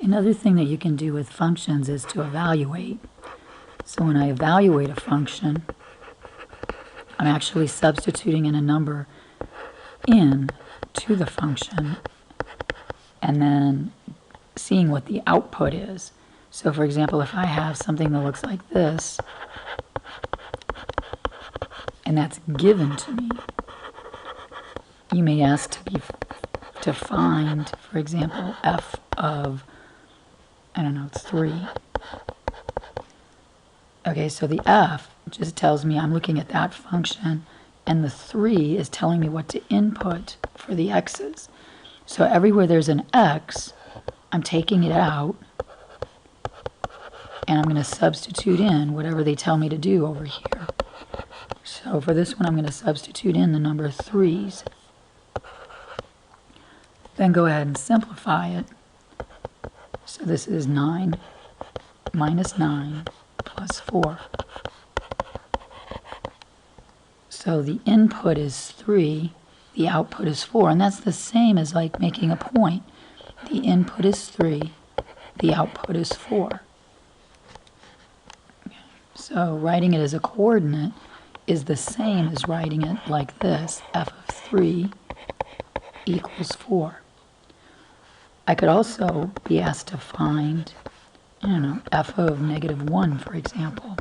Another thing that you can do with functions is to evaluate. So when I evaluate a function, I'm actually substituting in a number in to the function and then seeing what the output is. So for example, if I have something that looks like this, and that's given to me, you may ask to find, for example, f of, I don't know, 3. Okay, so the f just tells me I'm looking at that function, and the 3 is telling me what to input for the x's. So everywhere there's an x, I'm taking it out, and I'm going to substitute in whatever they tell me to do over here. So for this one, I'm going to substitute in the number 3's. Then go ahead and simplify it. So this is 9 minus 9 plus 4. So the input is 3, the output is 4, and that's the same as like making a point. The input is 3, the output is 4. So writing it as a coordinate is the same as writing it like this, f of 3 equals 4. I could also be asked to find, I don't know, f of negative 1, for example.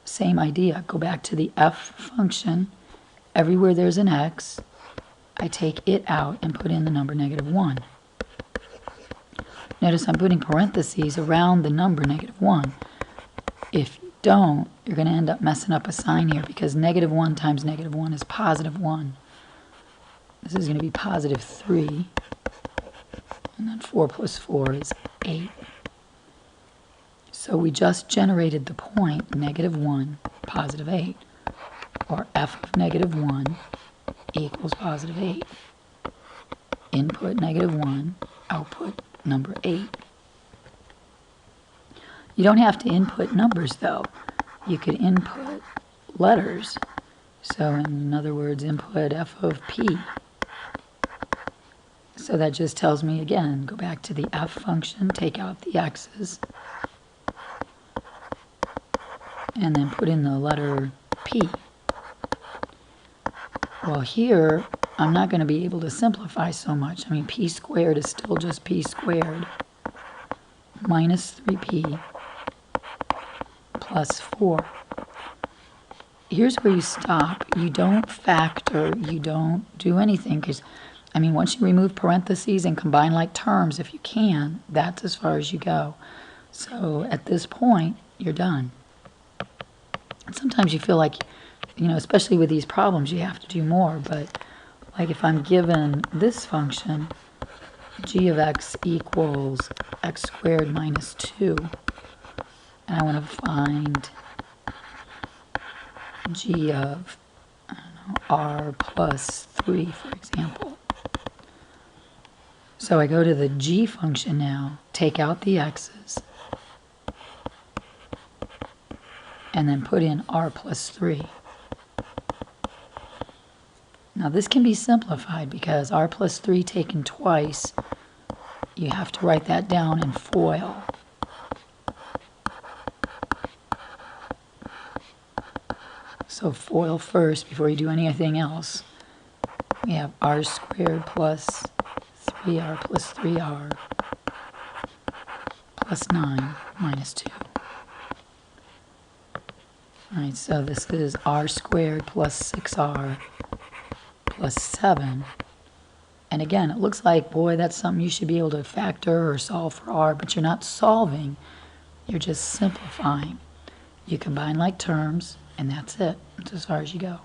Same idea. Go back to the f function. Everywhere there's an x, I take it out and put in the number negative 1. Notice I'm putting parentheses around the number negative 1. If you don't, you're going to end up messing up a sign here because negative 1 times negative 1 is positive 1. This is going to be positive 3. And then 4 plus 4 is 8. So we just generated the point negative 1, positive 8. Or f of negative 1 equals positive 8. Input negative 1, output number 8. You don't have to input numbers though. You could input letters. So in other words, input f of p. So that just tells me again, go back to the f function, take out the x's, and then put in the letter p. Well here, I'm not going to be able to simplify so much. I mean, p squared is still just p squared minus 3p plus 4. Here's where you stop. You don't factor, you don't do anything, because I mean, once you remove parentheses and combine like terms, if you can, that's as far as you go. So at this point, you're done. And sometimes you feel like, you know, especially with these problems, you have to do more. But like if I'm given this function, g of x equals x squared minus 2, and I want to find g of, I don't know, r plus 3, for example. So I go to the g function now, take out the x's, and then put in r plus 3. Now this can be simplified because r plus 3 taken twice, you have to write that down in FOIL. So FOIL first before you do anything else. We have r squared plus 3r plus 3r plus 9 minus 2. Alright, so this is r squared plus 6r plus 7. And again, it looks like, boy, that's something you should be able to factor or solve for r, but you're not solving, you're just simplifying. You combine like terms, and that's it. That's as far as you go.